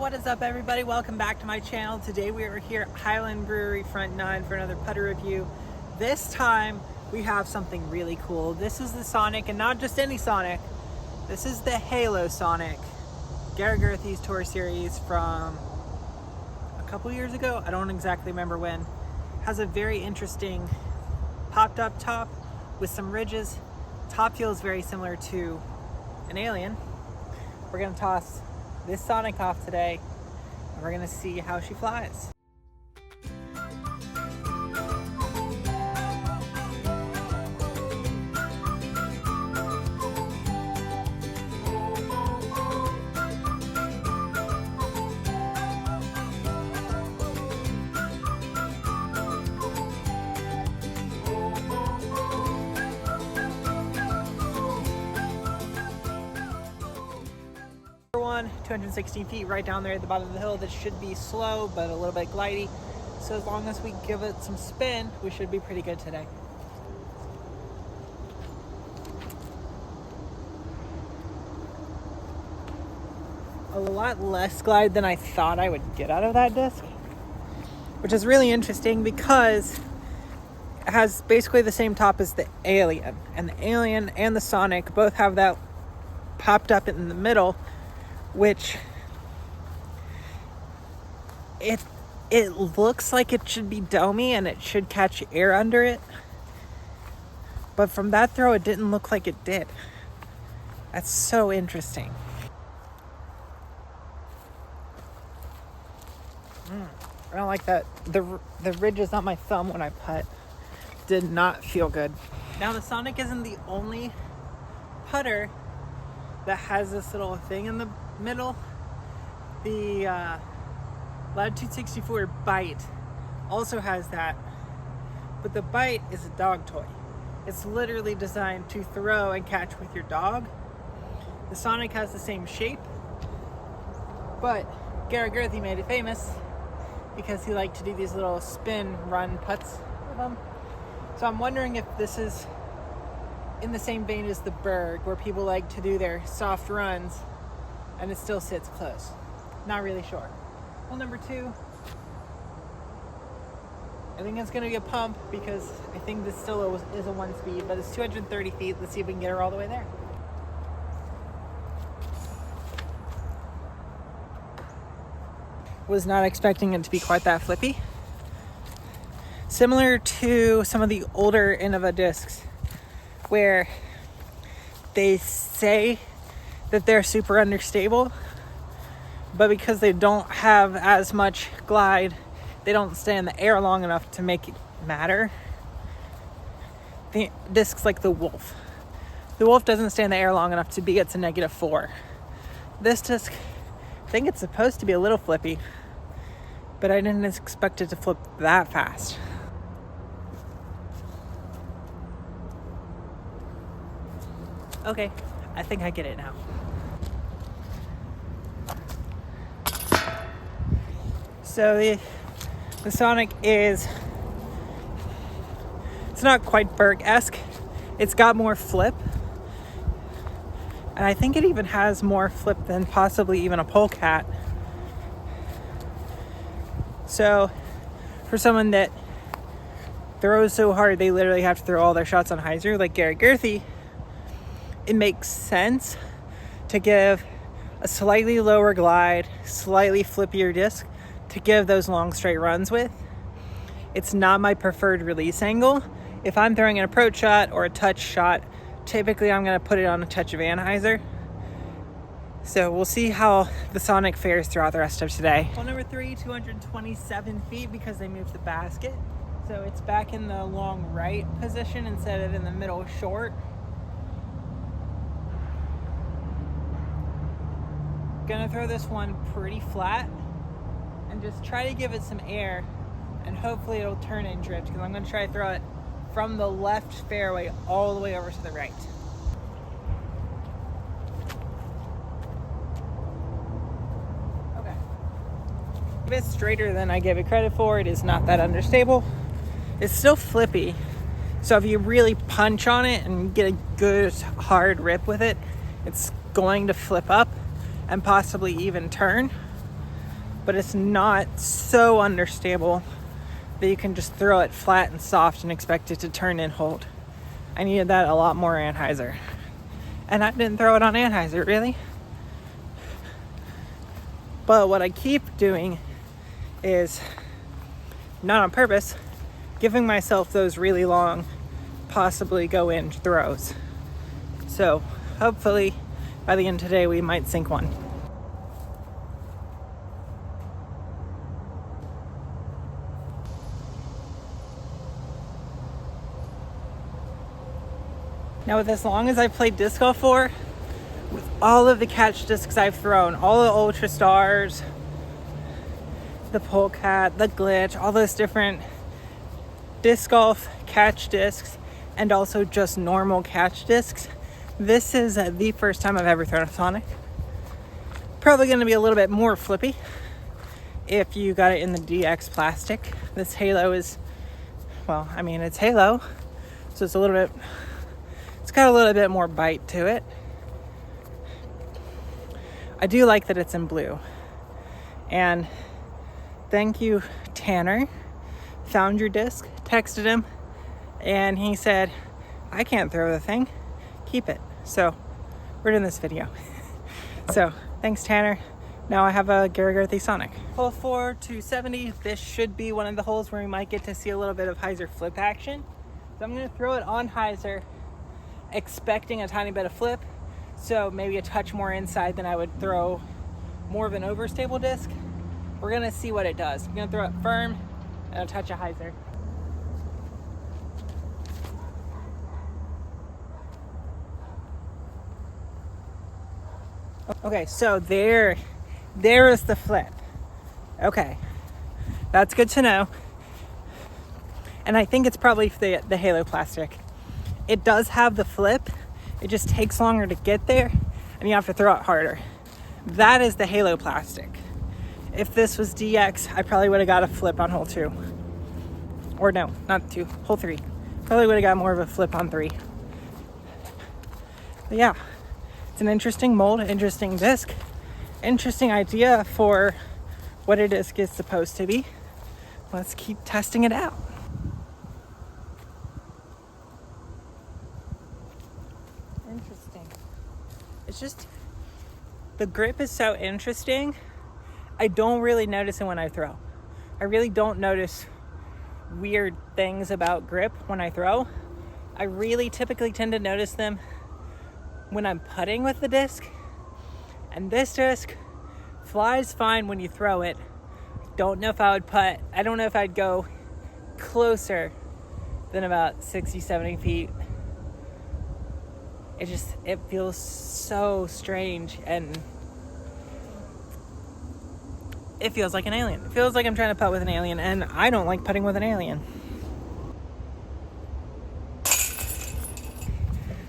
what is up everybody? Welcome back to my channel. Today we are here at Highland Brewery Front 9 for another putter review. This time we have something really cool. This is the Sonic, and not just any Sonic. This is the Halo Sonic. Garret Gurthie's tour series from a couple years ago. I don't exactly remember when. Has a very interesting popped up top with some ridges. Top feels very similar to an Alien. We're gonna toss this Sonic off today, and we're gonna see how she flies. One, 216 feet right down there at the bottom of the hill. That should be slow but a little bit glidey, so as long as we give it some spin, we should be pretty good today. A lot less glide than I thought I would get out of that disc, which is really interesting because it has basically the same top as the Alien, and the Alien and the Sonic both have that popped up in the middle, which it looks like it should be domey and it should catch air under it, but from that throw it didn't look like it did. That's so interesting. I don't like that. The ridges on my thumb when I putt did not feel good. Now the Sonic isn't the only putter that has this little thing in the middle. The Latitude 64 Bite also has that, but the Bite is a dog toy. It's literally designed to throw and catch with your dog. The Sonic has the same shape, but Garret Gurthie made it famous because he liked to do these little spin run putts with them. So I'm wondering if this is in the same vein as the Berg, where people like to do their soft runs and it still sits close. Not really sure. Well, number two, I think it's gonna be a pump because I think this still is a one speed, but it's 230 feet. Let's see if we can get her all the way there. Was not expecting it to be quite that flippy. Similar to some of the older Innova discs, where they say that they're super understable, but because they don't have as much glide, they don't stay in the air long enough to make it matter. The discs like the Wolf. The Wolf doesn't stay in the air long enough to be at a -4. This disc, I think it's supposed to be a little flippy, but I didn't expect it to flip that fast. Okay, I think I get it now. So the Sonic it's not quite Berg-esque. It's got more flip. And I think it even has more flip than possibly even a polecat. So for someone that throws so hard they literally have to throw all their shots on hyzer, like Garret Gurthie, it makes sense to give a slightly lower glide, slightly flippier disc to give those long straight runs with. It's not my preferred release angle. If I'm throwing an approach shot or a touch shot, typically I'm going to put it on a touch of anhyzer. So we'll see how the Sonic fares throughout the rest of today. Well, number three, 227 feet because they moved the basket. So it's back in the long right position instead of in the middle short. Gonna throw this one pretty flat and just try to give it some air, and hopefully it'll turn and drift, because I'm gonna try to throw it from the left fairway all the way over to the right. Okay. A bit straighter than I gave it credit for. It is not that understable. It's still flippy, so if you really punch on it and get a good hard rip with it, it's going to flip up and possibly even turn. but it's not so understable that you can just throw it flat and soft and expect it to turn and hold. I needed that a lot more Anheuser. And I didn't throw it on Anheuser, really. But what I keep doing is, not on purpose, giving myself those really long, possibly go in throws. So hopefully by the end of today we might sink one. Now, with as long as I've played disc golf for, with all of the catch discs I've thrown, all the Ultra Stars, the Polecat, the Glitch, all those different disc golf catch discs, and also just normal catch discs, this is the first time I've ever thrown a Sonic. Probably going to be a little bit more flippy if you got it in the DX plastic. This Halo is, well, I mean, it's Halo, so it's a little bit, it's got a little bit more bite to it. I do like that it's in blue. And thank you, Tanner. Found your disc, texted him, and he said, I can't throw the thing, keep it. So we're doing this video. So thanks, Tanner. Now I have a Gurthie Sonic. Hole 4, 270. This should be one of the holes where we might get to see a little bit of hyzer flip action. So I'm gonna throw it on hyzer, expecting a tiny bit of flip. So maybe a touch more inside than I would throw more of an overstable disc. We're gonna see what it does. I'm gonna throw it firm and a touch of hyzer. Okay, so there is the flip. Okay, that's good to know. And I think it's probably the Halo plastic. It does have the flip. It just takes longer to get there, and you have to throw it harder. That is the Halo plastic. If this was DX, I probably would have got a flip on hole 2. Or no, not 2, hole 3. Probably would have got more of a flip on 3. But yeah, it's an interesting mold, interesting disc, interesting idea for what a disc is supposed to be. Let's keep testing it out. Interesting. It's just, the grip is so interesting. I don't really notice it when I throw. I really don't notice weird things about grip when I throw. I really typically tend to notice them when I'm putting with the disc. And this disc flies fine when you throw it. Don't know if I would putt. I don't know if I'd go closer than about 60, 70 feet. It feels so strange, and it feels like an alien. It feels like I'm trying to putt with an alien, and I don't like putting with an alien.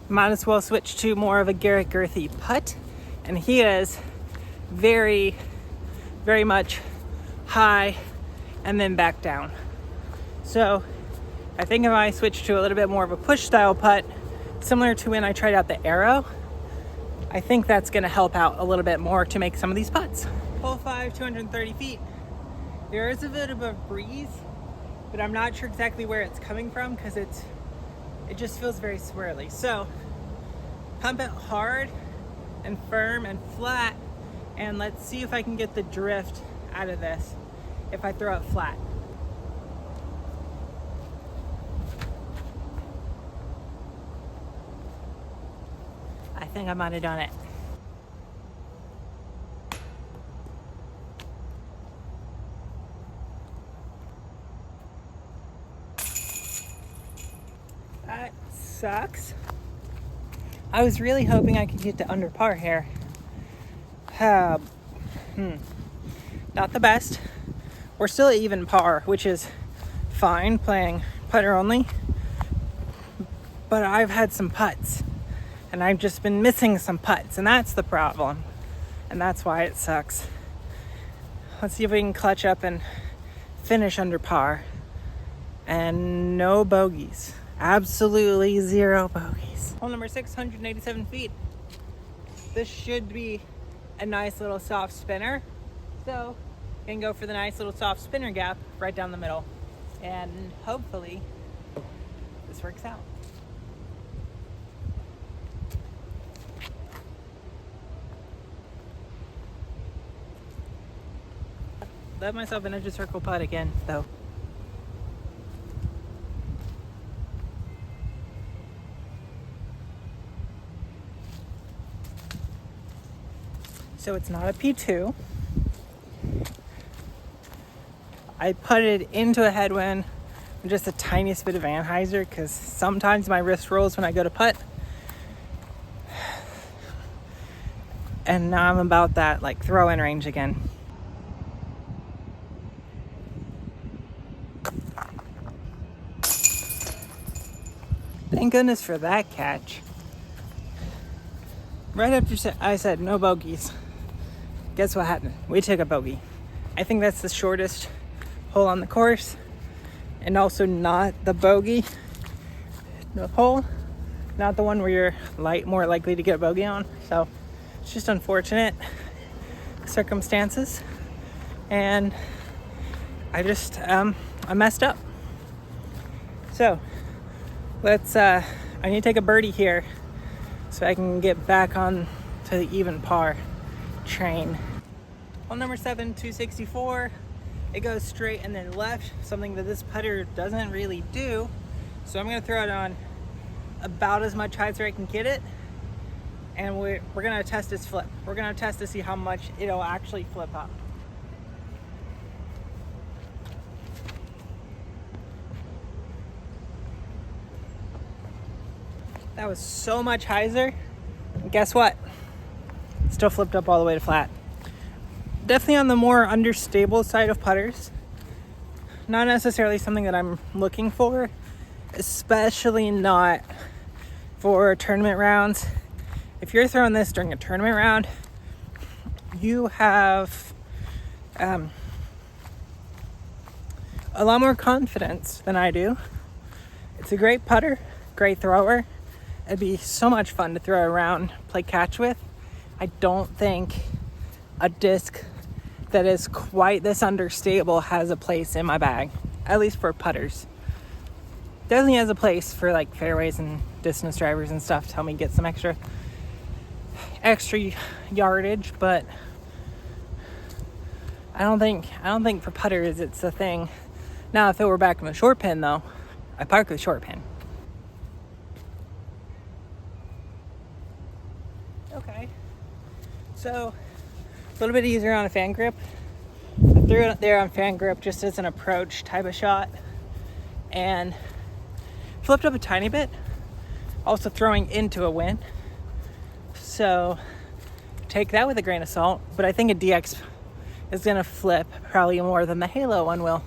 Might as well switch to more of a Garret Gurthie putt, and he is very, very much high and then back down. So I think if I switch to a little bit more of a push style putt, similar to when I tried out the Arrow, I think that's going to help out a little bit more to make some of these putts. Hole 5, 230 feet. There is a bit of a breeze, but I'm not sure exactly where it's coming from because it just feels very swirly. So pump it hard and firm and flat, and let's see if I can get the drift out of this if I throw it flat. I think I might have done it. That sucks. I was really hoping I could get to under par here. Not the best. We're still at even par, which is fine playing putter only. But I've had some putts, and I've just been missing some putts, and that's the problem. And that's why it sucks. Let's see if we can clutch up and finish under par. And no bogeys. Absolutely 0 bogeys. Hole number 687 feet. This should be a nice little soft spinner. So Gonna go for the nice little soft spinner gap right down the middle. And hopefully this works out. Let myself an edge of circle putt again, though. So it's not a P2. I putted into a headwind with just the tiniest bit of anhyzer because sometimes my wrist rolls when I go to putt. And now I'm about that like throw-in range again. Thank goodness for that catch. Right after I said no bogeys, guess what happened? We took a bogey. I think that's the shortest hole on the course, and also not the bogey hole, not the one where you're more likely to get a bogey on. So it's just unfortunate circumstances, and I messed up. So I need to take a birdie here so I can get back on to the even par train. Hole number 7, 264. It goes straight and then left, something that this putter doesn't really do. So I'm gonna throw it on about as much height as I can get it. And we're gonna test its flip. We're gonna test to see how much it'll actually flip up. That was so much hyzer. And guess what? Still flipped up all the way to flat. Definitely on the more understable side of putters. Not necessarily something that I'm looking for, especially not for tournament rounds. If you're throwing this during a tournament round, you have a lot more confidence than I do. It's a great putter, great thrower. It'd be so much fun to throw around, play catch with. I don't think a disc that is quite this understable has a place in my bag, at least for putters. Definitely has a place for like fairways and distance drivers and stuff to help me get some extra yardage, but I don't think for putters it's a thing. Now if it were back in the short pin though, I park with short pin. Okay, so a little bit easier on a fan grip. I threw it there on fan grip just as an approach type of shot and flipped up a tiny bit, also throwing into a wind. So take that with a grain of salt, but I think a DX is gonna flip probably more than the Halo one will.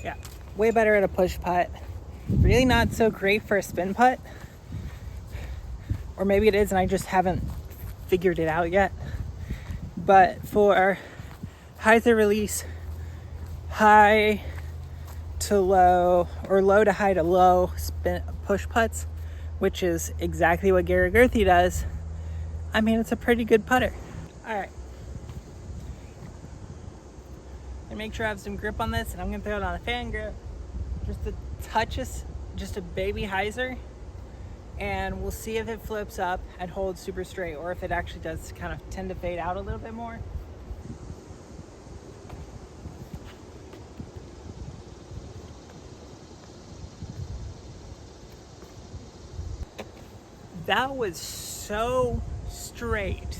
Yeah, way better at a push putt. Really not so great for a spin putt. Or maybe it is and I just haven't figured it out yet. But for hyzer release, high to low, or low to high to low spin push putts, which is exactly what Garret Gurthie does, I mean, it's a pretty good putter. All right. And make sure I have some grip on this, and I'm gonna throw it on a fan grip. Just a baby hyzer, and we'll see if it flips up and holds super straight, or if it actually does kind of tend to fade out a little bit more. That was so straight.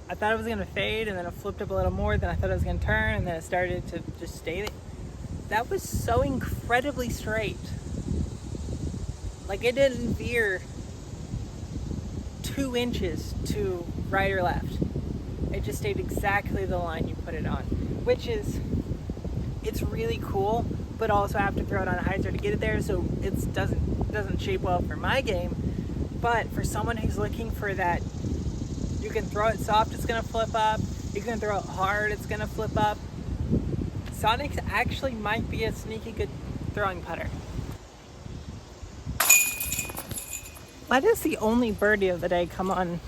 I thought it was gonna fade, and then it flipped up a little more, then I thought it was gonna turn, and then it started to just stay. That was so incredibly straight. Like, it didn't veer 2 inches to right or left. It just stayed exactly the line you put it on, which is, it's really cool, but also I have to throw it on a hyzer to get it there, so it doesn't shape well for my game. But for someone who's looking for that, you can throw it soft, it's gonna flip up. You can throw it hard, it's gonna flip up. Sonic actually might be a sneaky good throwing putter. Why does the only birdie of the day come on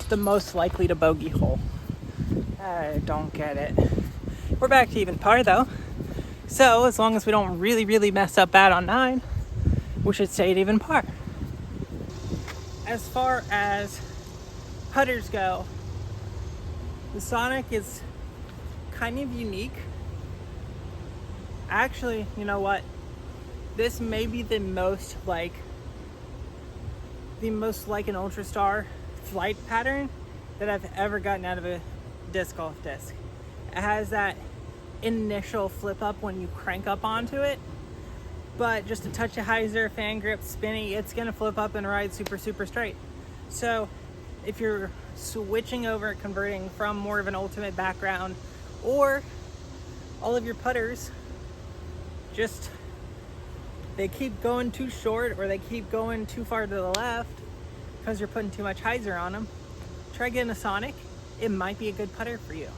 the most likely to bogey hole? I don't get it. We're back to even par though. So as long as we don't really mess up bad on 9, we should stay at even par. As far as putters go, the Sonic is kind of unique. Actually, you know what? This may be the most like an Ultra Star flight pattern that I've ever gotten out of a disc golf disc. It has that initial flip up when you crank up onto it, but just a touch of hyzer, fan grip, spinny, it's gonna flip up and ride super straight. So if you're switching over, converting from more of an ultimate background, or all of your putters just they keep going too short or they keep going too far to the left because you're putting too much hyzer on them, try getting a Sonic. It might be a good putter for you.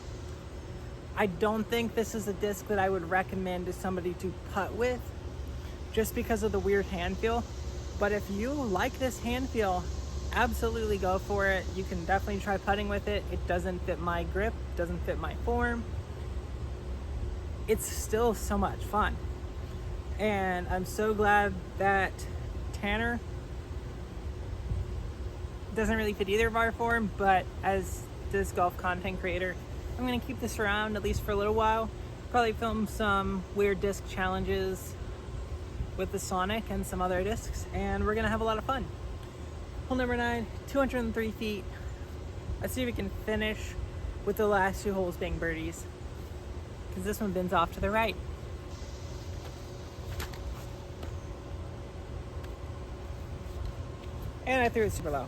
I don't think this is a disc that I would recommend to somebody to putt with just because of the weird hand feel. But if you like this hand feel, absolutely go for it. You can definitely try putting with it. It doesn't fit my grip, doesn't fit my form. It's still so much fun. And I'm so glad that Tanner doesn't really fit either of our form, but as this golf content creator, I'm gonna keep this around at least for a little while. Probably film some weird disc challenges with the Sonic and some other discs, and we're gonna have a lot of fun. Hole number 9, 203 feet. Let's see if we can finish with the last 2 holes being birdies, because this one bends off to the right. And I threw it super low.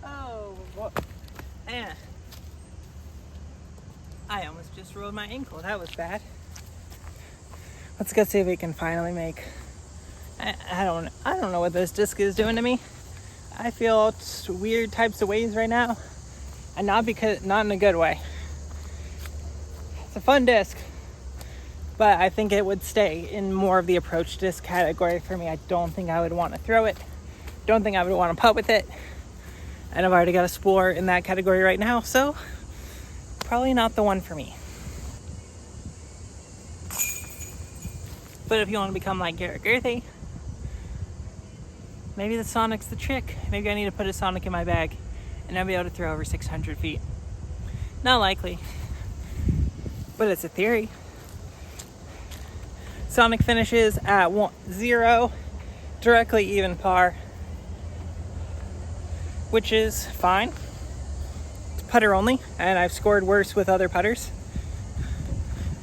Oh, what? And I almost just rolled my ankle. That was bad. Let's go see if we can finally make. I don't know what this disc is doing to me. I feel weird types of ways right now, and not in a good way. It's a fun disc, but I think it would stay in more of the approach disc category for me. I don't think I would want to throw it. Don't think I would want to putt with it. And I've already got a Spore in that category right now, so probably not the one for me. But if you want to become like Garret Gurthie, maybe the Sonic's the trick. Maybe I need to put a Sonic in my bag and I'll be able to throw over 600 feet. Not likely, but it's a theory. Sonic finishes at 0, directly even par, which is fine. It's putter only, and I've scored worse with other putters,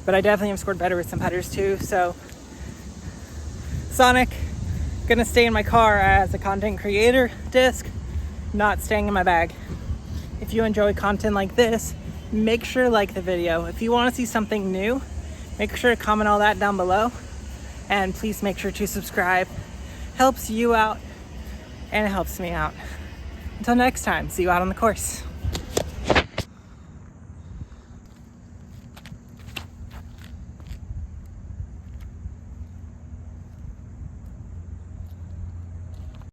but I definitely have scored better with some putters too. So Sonic, gonna stay in my car as a content creator disc, not staying in my bag. If you enjoy content like this, make sure to like the video. If you want to see something new, make sure to comment all that down below, and please make sure to subscribe. Helps you out and it helps me out. Until next time, see you out on the course.